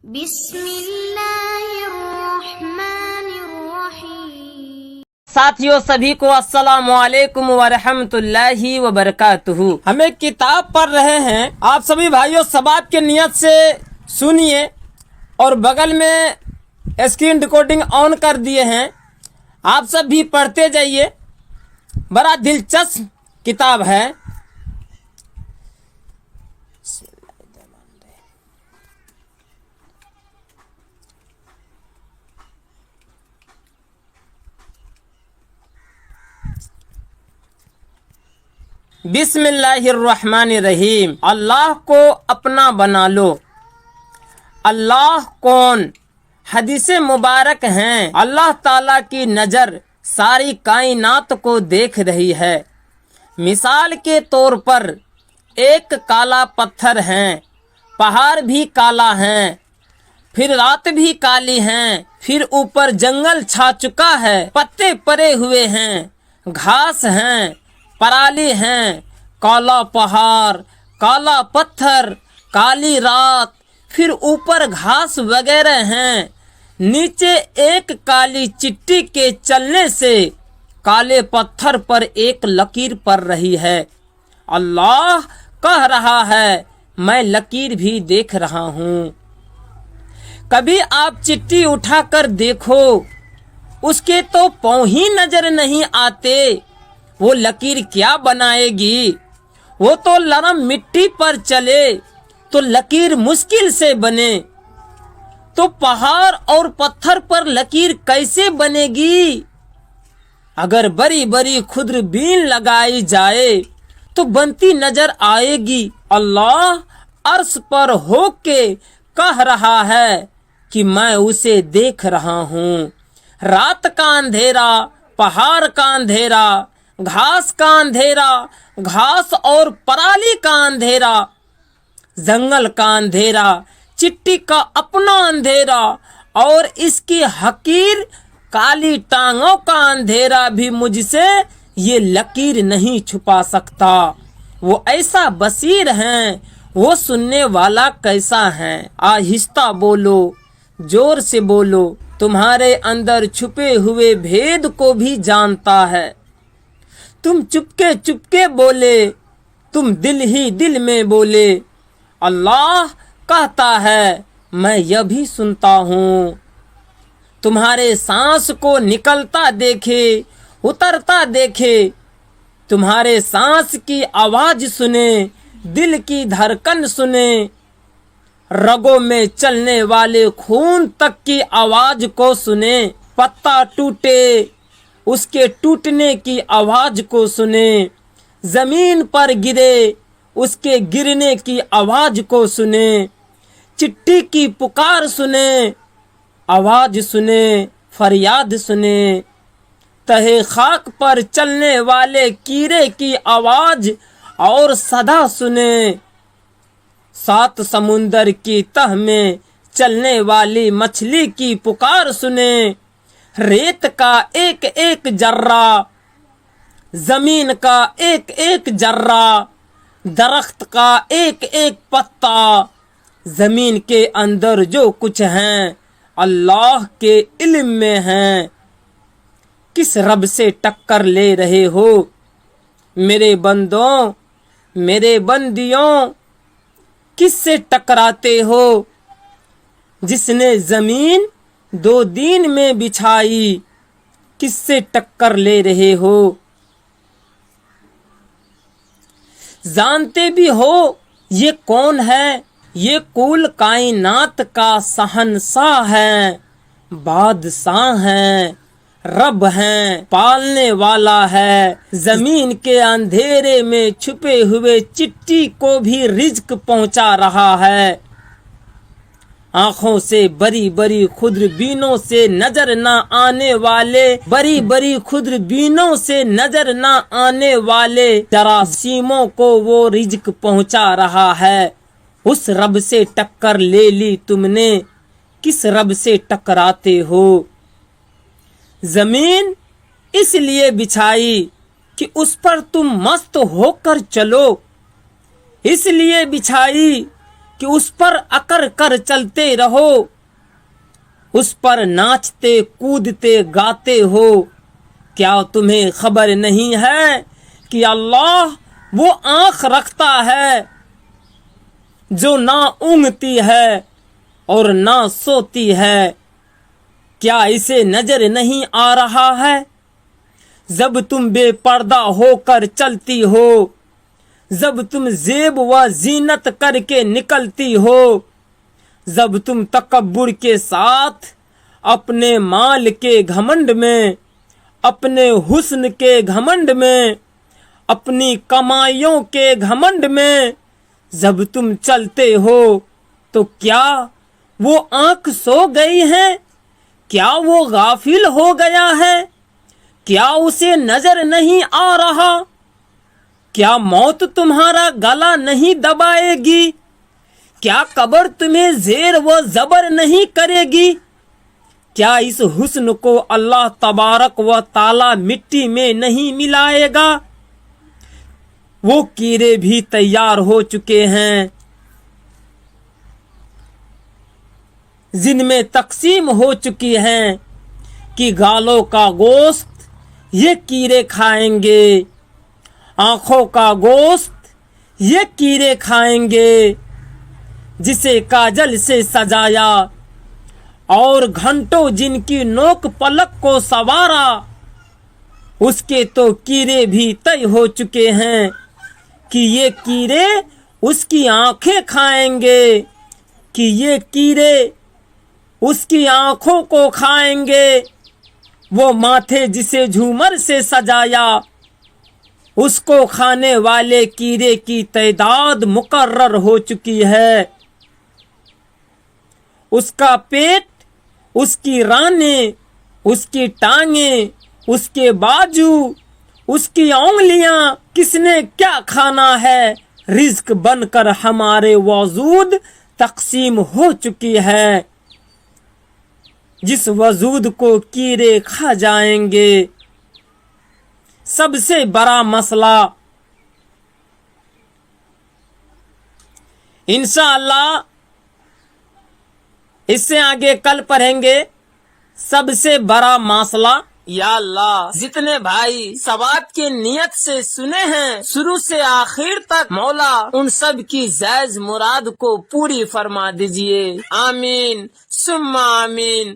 بسم اللہ الرحمن الرحیم۔ ساتھیوں سبھی کو السلام علیکم ورحمۃ اللہ وبرکاتہ۔ ہم ایک کتاب پڑھ رہے ہیں، آپ سبھی بھائیوں سبات کے نیت سے سنیے اور بغل میں اسکرین ریکارڈنگ آن کر دیے ہیں، آپ سب بھی پڑھتے جائیے، بڑا دلچسپ کتاب ہے۔ بسم اللہ الرحمن الرحیم۔ اللہ کو اپنا بنا لو۔ اللہ کون؟ حدیث مبارک ہیں، اللہ تعالیٰ کی نظر ساری کائنات کو دیکھ رہی ہے۔ مثال کے طور پر ایک کالا پتھر ہے، پہاڑ بھی کالا ہیں، پھر رات بھی کالی ہیں، پھر اوپر جنگل چھا چکا ہے، پتے پڑے ہوئے ہیں، گھاس ہیں، پرالی ہیں، کالا پہاڑ، کالا پتھر، کالی رات، پھر اوپر گھاس وغیرہ ہیں، نیچے ایک کالی چٹی کے چلنے سے کالے پتھر پر ایک لکیر پڑ رہی ہے۔ اللہ کہہ رہا ہے، میں لکیر بھی دیکھ رہا ہوں۔ کبھی آپ چٹی اٹھا کر دیکھو، اس کے تو پاؤں ہی نظر نہیں آتے، وہ لکیر کیا بنائے گی؟ وہ تو نرم مٹی پر چلے تو لکیر مشکل سے بنے، تو پہاڑ اور پتھر پر لکیر کیسے بنے گی؟ اگر بڑی بڑی خوردبین لگائی جائے تو بنتی نظر آئے گی۔ اللہ عرش پر ہو کے کہہ رہا ہے کہ میں اسے دیکھ رہا ہوں۔ رات کا اندھیرا، پہاڑ کا اندھیرا، گھاس کا اندھیرا، گھاس اور پرالی کا اندھیرا، جنگل کا اندھیرا، چٹی کا اپنا اندھیرا، اور اس کی حقیر کالی ٹانگوں کا اندھیرا بھی مجھ سے یہ لکیر نہیں چھپا سکتا۔ وہ ایسا بصیر ہیں، وہ سننے والا کیسا ہے۔ آہستہ بولو، زور سے بولو، تمہارے اندر چھپے ہوئے بھید کو بھی جانتا ہے۔ تم چپکے بولے، تم دل ہی دل میں بولے۔ اللہ کہتا ہے، میں یہ بھی سنتا ہوں۔ تمہارے سانس کو نکلتا دیکھے، اترتا دیکھے، تمہارے سانس کی آواز سنے، دل کی دھڑکن سنے، رگوں میں چلنے والے خون تک کی آواز کو سنے، پتا ٹوٹے اس کے ٹوٹنے کی آواز کو سنے، زمین پر گرے اس کے گرنے کی آواز کو سنے، چٹی کی پکار سنے، آواز سنے، فریاد سنے، تہے خاک پر چلنے والے کیڑے کی آواز اور صدا سنے، سات سمندر کی تہ میں چلنے والی مچھلی کی پکار سنے، ریت کا ایک ایک ذرہ، زمین کا ایک ایک ذرہ، درخت کا ایک ایک پتا، زمین کے اندر جو کچھ ہیں اللہ کے علم میں ہیں۔ کس رب سے ٹکر لے رہے ہو میرے بندوں، میرے بندیوں؟ کس سے ٹکراتے ہو؟ جس نے زمین 2 دن میں بچھائی، کس سے ٹکر لے رہے ہو؟ جانتے بھی ہو یہ کون ہے؟ یہ کل کائنات کا شہنشاہ ہے، بادشاہ ہیں، رب ہیں، پالنے والا ہے، زمین کے اندھیرے میں چھپے ہوئے چٹی کو بھی رزق پہنچا رہا ہے۔ آنکھوں سے بڑی بڑی خوردبینوں سے نظر نہ آنے والے، بڑی بڑی خوردبینوں سے نظر نہ آنے والے جراثیموں کو وہ رزق پہنچا رہا ہے۔ اس رب سے ٹکر لے لی تم نے، کس رب سے ٹکراتے ہو؟ زمین اس لیے بچھائی کہ اس پر تم مست ہو کر چلو، اس لیے بچھائی کہ اس پر اکڑ کر چلتے رہو، اس پر ناچتے کودتے گاتے ہو۔ کیا تمہیں خبر نہیں ہے کہ اللہ وہ آنکھ رکھتا ہے جو نہ اونگتی ہے اور نہ سوتی ہے؟ کیا اسے نظر نہیں آ رہا ہے جب تم بے پردہ ہو کر چلتی ہو، جب تم زیب و زینت کر کے نکلتی ہو، جب تم تکبر کے ساتھ اپنے مال کے گھمنڈ میں، اپنے حسن کے گھمنڈ میں، اپنی کمائیوں کے گھمنڈ میں جب تم چلتے ہو، تو کیا وہ آنکھ سو گئی ہے؟ کیا وہ غافل ہو گیا ہے؟ کیا اسے نظر نہیں آ رہا؟ کیا موت تمہارا گلا نہیں دبائے گی؟ کیا قبر تمہیں زیر و زبر نہیں کرے گی؟ کیا اس حسن کو اللہ تبارک و تعالی مٹی میں نہیں ملائے گا؟ وہ کیڑے بھی تیار ہو چکے ہیں جن میں تقسیم ہو چکی ہیں کہ گالوں کا گوشت یہ کیڑے کھائیں گے، آنکھوں کا گوشت یہ کیڑے کھائیں گے، جسے کاجل سے سجایا اور گھنٹوں جن کی نوک پلک کو سنوارا، اس کے تو کیڑے بھی طے ہو چکے ہیں کہ یہ کیڑے اس کی آنکھیں کھائیں گے، کہ یہ کیڑے اس کی آنکھوں کو کھائیں گے۔ وہ ماتھے جسے جھومر سے سجایا، اس کو کھانے والے کیڑے کی تعداد مقرر ہو چکی ہے۔ اس کا پیٹ، اس کی رانیں، اس کی ٹانگیں، اس کے بازو، اس کی انگلیاں، کس نے کیا کھانا ہے، رزق بن کر ہمارے وجود تقسیم ہو چکی ہے۔ جس وجود کو کیڑے کھا جائیں گے، سب سے بڑا مسئلہ انشاءاللہ اس سے آگے کل پڑھیں گے۔ سب سے بڑا مسئلہ، یا اللہ جتنے بھائی ثواب کی نیت سے سنے ہیں شروع سے آخر تک، مولا ان سب کی جائز مراد کو پوری فرما دیجئے، آمین ثم آمین۔